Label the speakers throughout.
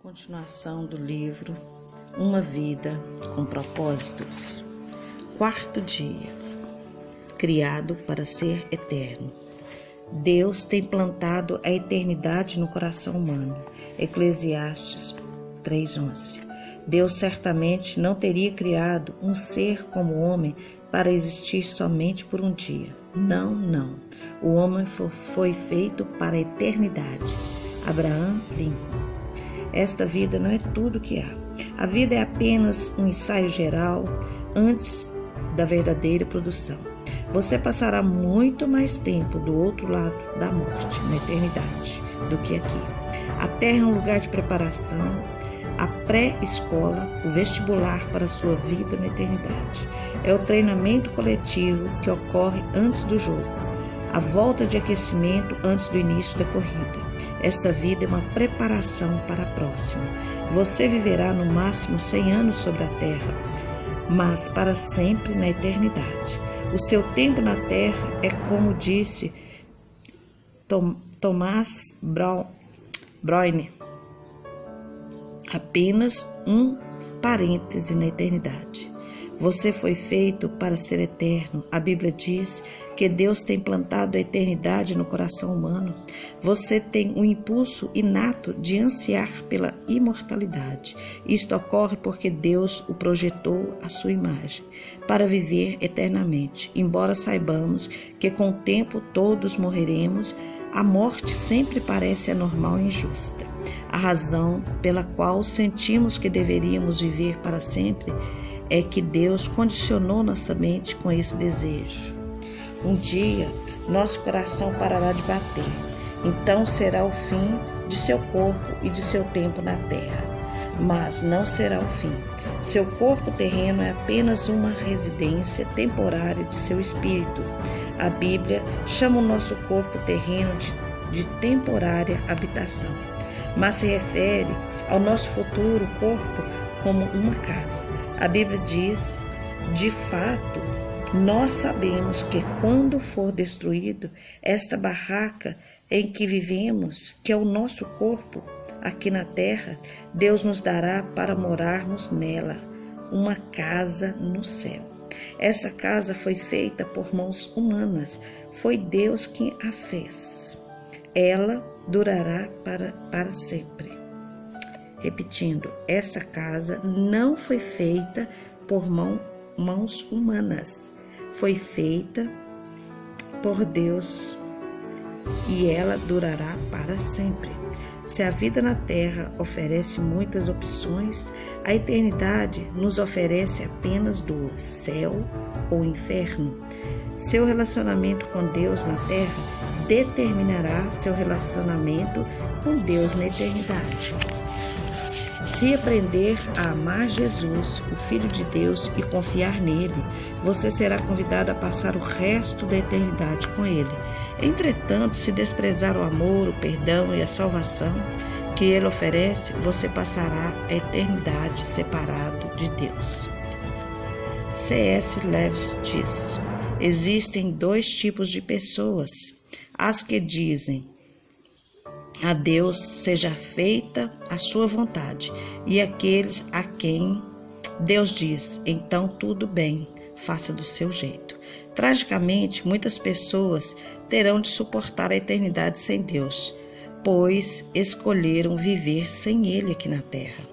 Speaker 1: Continuação do livro Uma Vida com Propósitos. Quarto dia. Criado para ser eterno. Deus tem plantado a eternidade no coração humano. Eclesiastes 3:11. Deus certamente não teria criado um ser como o homem para existir somente por um dia. Não. O homem foi feito para a eternidade. Abraham Lincoln. Esta vida não é tudo que há. A vida é apenas um ensaio geral antes da verdadeira produção. Você passará muito mais tempo do outro lado da morte, na eternidade, do que aqui. A Terra é um lugar de preparação, a pré-escola, o vestibular para a sua vida na eternidade. É o treinamento coletivo que ocorre antes do jogo, a volta de aquecimento antes do início da corrida. Esta vida é uma preparação para a próxima. Você viverá no máximo 100 anos sobre a Terra, mas para sempre na eternidade. O seu tempo na Terra é, como disse Thomas Browne, apenas um parêntese na eternidade. Você foi feito para ser eterno. A Bíblia diz que Deus tem plantado a eternidade no coração humano. Você tem um impulso inato de ansiar pela imortalidade. Isto ocorre porque Deus o projetou à sua imagem, para viver eternamente. Embora saibamos que com o tempo todos morreremos, a morte sempre parece anormal e injusta. A razão pela qual sentimos que deveríamos viver para sempre é que Deus condicionou nossa mente com esse desejo. Um dia, nosso coração parará de bater. Então será o fim de seu corpo e de seu tempo na terra. Mas não será o fim. Seu corpo terreno é apenas uma residência temporária de seu espírito. A Bíblia chama o nosso corpo terreno de temporária habitação, mas se refere ao nosso futuro corpo como uma casa. A Bíblia diz, de fato, nós sabemos que quando for destruído esta barraca em que vivemos, que é o nosso corpo aqui na terra, Deus nos dará para morarmos nela, uma casa no céu. Essa casa foi feita por mãos humanas, foi Deus quem a fez. Ela durará para sempre. Repetindo, essa casa não foi feita por mãos humanas, foi feita por Deus e ela durará para sempre. Se a vida na terra oferece muitas opções, a eternidade nos oferece apenas duas: céu ou inferno. Seu relacionamento com Deus na terra determinará seu relacionamento com Deus na eternidade. Se aprender a amar Jesus, o Filho de Deus, e confiar nele, você será convidado a passar o resto da eternidade com ele. Entretanto, se desprezar o amor, o perdão e a salvação que ele oferece, você passará a eternidade separado de Deus. C.S. Lewis diz: existem dois tipos de pessoas: as que dizem a Deus seja feita a sua vontade, e aqueles a quem Deus diz, então tudo bem, faça do seu jeito. Tragicamente, muitas pessoas terão de suportar a eternidade sem Deus, pois escolheram viver sem Ele aqui na terra.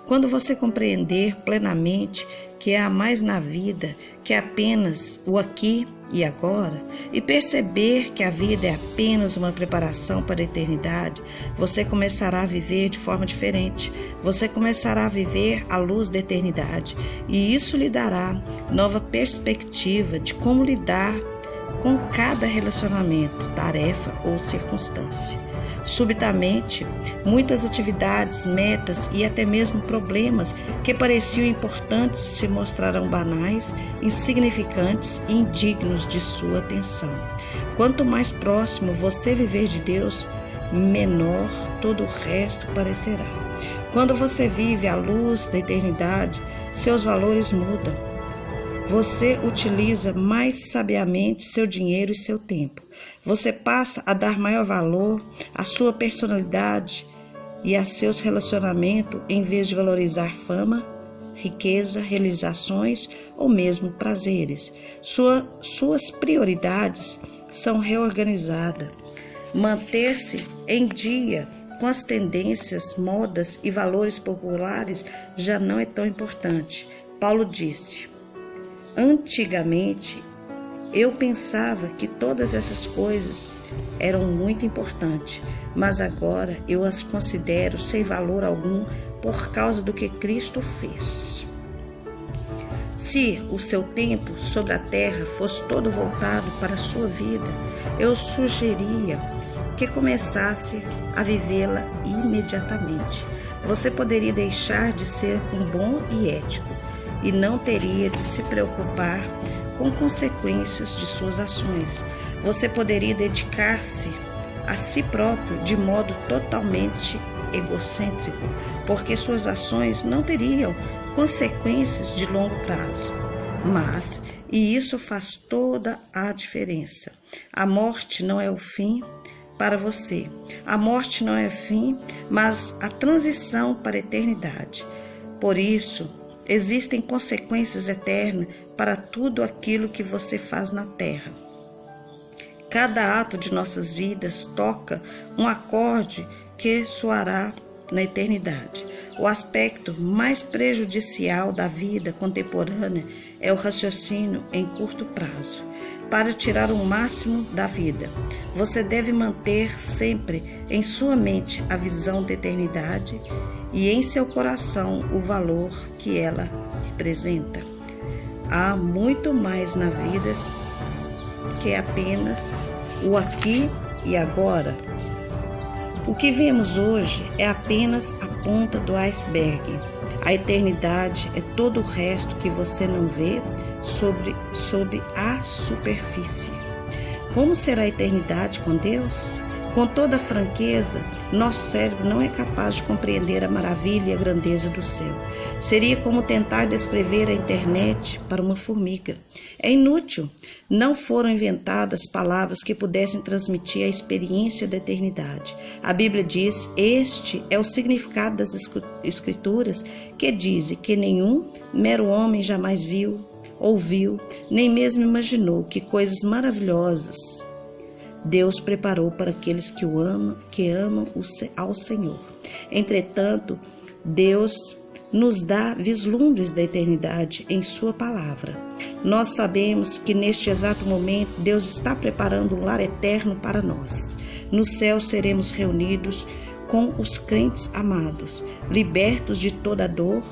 Speaker 1: Quando você compreender plenamente que há mais na vida que apenas o aqui e agora, e perceber que a vida é apenas uma preparação para a eternidade, você começará a viver de forma diferente. Você começará a viver à luz da eternidade, e isso lhe dará nova perspectiva de como lidar com cada relacionamento, tarefa ou circunstância. Subitamente, muitas atividades, metas e até mesmo problemas que pareciam importantes se mostrarão banais, insignificantes e indignos de sua atenção. Quanto mais próximo você viver de Deus, menor todo o resto parecerá. Quando você vive à luz da eternidade, seus valores mudam. Você utiliza mais sabiamente seu dinheiro e seu tempo. Você passa a dar maior valor à sua personalidade e a seus relacionamentos em vez de valorizar fama, riqueza, realizações ou mesmo prazeres. Suas prioridades são reorganizadas. Manter-se em dia com as tendências, modas e valores populares já não é tão importante. Paulo disse: antigamente eu pensava que todas essas coisas eram muito importantes, mas agora eu as considero sem valor algum por causa do que Cristo fez. Se o seu tempo sobre a terra fosse todo voltado para a sua vida, eu sugeria que começasse a vivê-la imediatamente. Você poderia deixar de ser um bom e ético e não teria de se preocupar com consequências de suas ações. Você poderia dedicar-se a si próprio de modo totalmente egocêntrico, porque suas ações não teriam consequências de longo prazo. E isso faz toda a diferença. A morte não é o fim para você. A morte não é o fim, mas a transição para a eternidade. Por isso, existem consequências eternas para tudo aquilo que você faz na terra. Cada ato de nossas vidas toca um acorde que soará na eternidade. O aspecto mais prejudicial da vida contemporânea é o raciocínio em curto prazo. Para tirar o máximo da vida, você deve manter sempre em sua mente a visão da eternidade e em seu coração o valor que ela representa. Há muito mais na vida que apenas o aqui e agora. O que vemos hoje é apenas a ponta do iceberg. A eternidade é todo o resto que você não vê sobre a superfície. Como será a eternidade com Deus? Com toda franqueza, nosso cérebro não é capaz de compreender a maravilha e a grandeza do céu. Seria como tentar descrever a internet para uma formiga. É inútil. Não foram inventadas palavras que pudessem transmitir a experiência da eternidade. A Bíblia diz: este é o significado das Escrituras, que dizem que nenhum mero homem jamais viu, ouviu, nem mesmo imaginou que coisas maravilhosas Deus preparou para aqueles que amam ao Senhor. Entretanto, Deus nos dá vislumbres da eternidade em sua palavra. Nós sabemos que neste exato momento Deus está preparando um lar eterno para nós. No céu seremos reunidos com os crentes amados, libertos de toda dor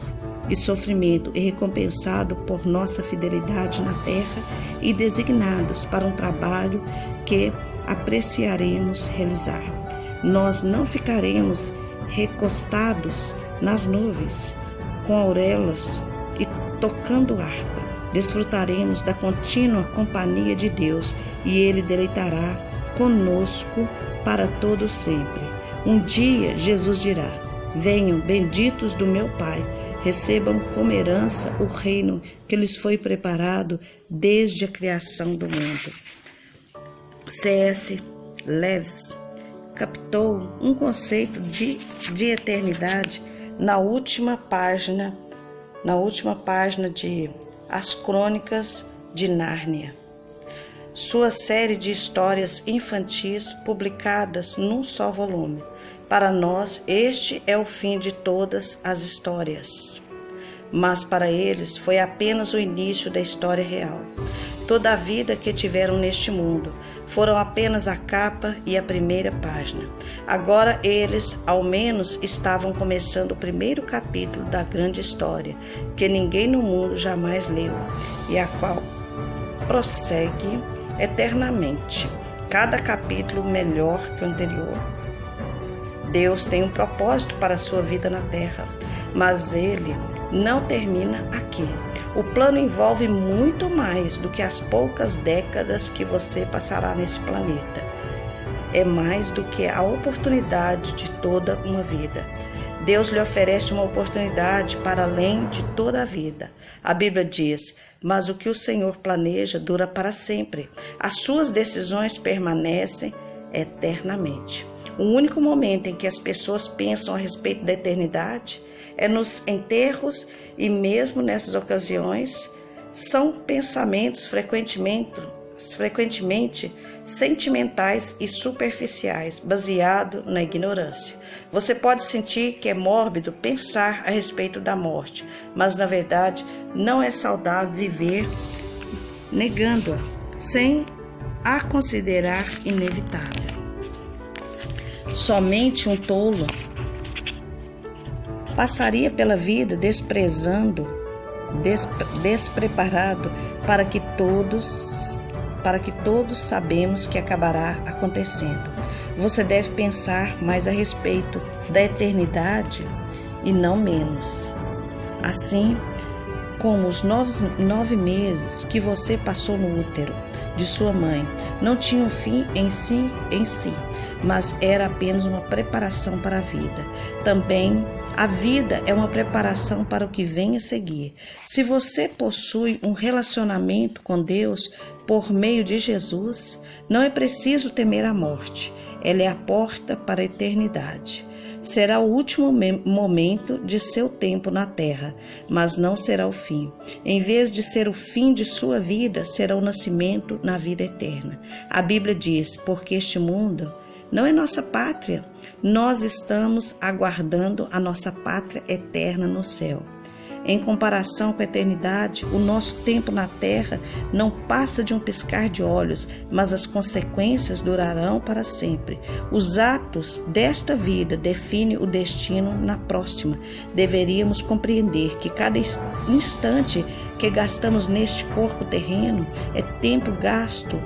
Speaker 1: e sofrimento e recompensados por nossa fidelidade na terra e designados para um trabalho que apreciaremos realizar. Nós não ficaremos recostados nas nuvens, com auréolas e tocando harpa. Desfrutaremos da contínua companhia de Deus e Ele deleitará conosco para todo sempre. Um dia Jesus dirá: venham, benditos do meu Pai, recebam como herança o reino que lhes foi preparado desde a criação do mundo. C.S. Lewis captou um conceito de eternidade na última página de As Crônicas de Nárnia, sua série de histórias infantis publicadas num só volume. Para nós, este é o fim de todas as histórias, mas para eles foi apenas o início da história real. Toda a vida que tiveram neste mundo foram apenas a capa e a primeira página. Agora eles, ao menos, estavam começando o primeiro capítulo da grande história, que ninguém no mundo jamais leu, e a qual prossegue eternamente, cada capítulo melhor que o anterior. Deus tem um propósito para a sua vida na terra, mas ele não termina aqui. O plano envolve muito mais do que as poucas décadas que você passará nesse planeta. É mais do que a oportunidade de toda uma vida. Deus lhe oferece uma oportunidade para além de toda a vida. A Bíblia diz: mas o que o Senhor planeja dura para sempre. As suas decisões permanecem eternamente. O único momento em que as pessoas pensam a respeito da eternidade é nos enterros, e mesmo nessas ocasiões são pensamentos frequentemente sentimentais e superficiais, baseado na ignorância. Você pode sentir que é mórbido pensar a respeito da morte, mas na verdade não é saudável viver negando-a, sem a considerar inevitável. Somente um tolo passaria pela vida despreparado para que todos sabemos que acabará acontecendo. Você deve pensar mais a respeito da eternidade e não menos. Assim como os 9 meses que você passou no útero de sua mãe não tinham fim em si, mas era apenas uma preparação para a vida. Também a vida é uma preparação para o que vem a seguir. Se você possui um relacionamento com Deus por meio de Jesus, não é preciso temer a morte. Ela é a porta para a eternidade. Será o último momento de seu tempo na terra, mas não será o fim. Em vez de ser o fim de sua vida, será o nascimento na vida eterna. A Bíblia diz: porque este mundo não é nossa pátria, nós estamos aguardando a nossa pátria eterna no céu. Em comparação com a eternidade, o nosso tempo na terra não passa de um piscar de olhos, mas as consequências durarão para sempre. Os atos desta vida definem o destino na próxima. Deveríamos compreender que cada instante que gastamos neste corpo terreno é tempo gasto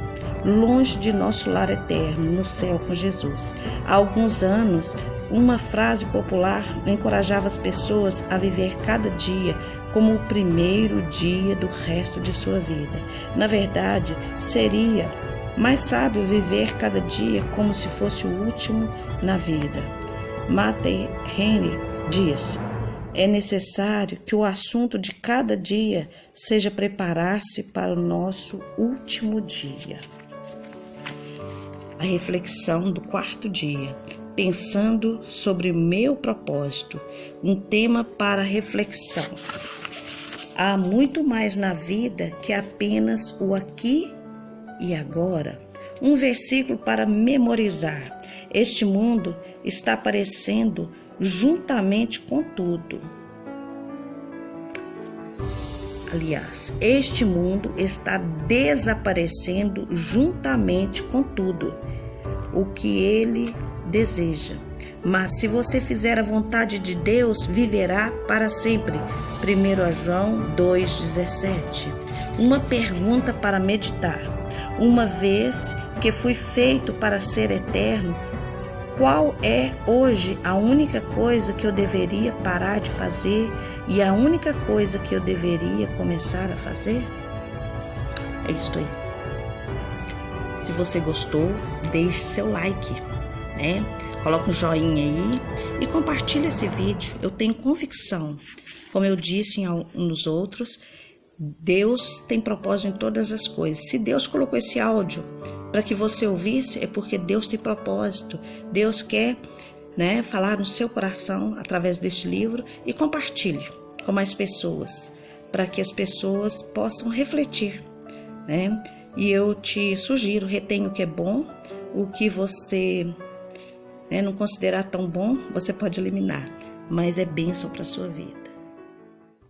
Speaker 1: longe de nosso lar eterno, no céu com Jesus. Há alguns anos, uma frase popular encorajava as pessoas a viver cada dia como o primeiro dia do resto de sua vida. Na verdade, seria mais sábio viver cada dia como se fosse o último na vida. Matthew Henry diz: é necessário que o assunto de cada dia seja preparar-se para o nosso último dia. A reflexão do 4º dia. Pensando sobre o meu propósito, um tema para reflexão. Há muito mais na vida que apenas o aqui e agora. Um versículo para memorizar. Este mundo está aparecendo juntamente com tudo. Aliás, este mundo está desaparecendo juntamente com tudo o que ele deseja. Mas se você fizer a vontade de Deus, viverá para sempre. 1 João 2,17. Uma pergunta para meditar. Uma vez que fui feito para ser eterno, qual é hoje a única coisa que eu deveria parar de fazer e a única coisa que eu deveria começar a fazer? É isso aí. Se você gostou, deixe seu like, né? Coloque um joinha aí e compartilhe esse vídeo. Eu tenho convicção, como eu disse nos outros, Deus tem propósito em todas as coisas. Se Deus colocou esse áudio para que você ouvisse, é porque Deus tem propósito. Deus quer, né, falar no seu coração através deste livro, e compartilhe com mais pessoas, para que as pessoas possam refletir, né? E eu te sugiro, retenha o que é bom, o que você não considerar tão bom, você pode eliminar, mas é bênção para a sua vida.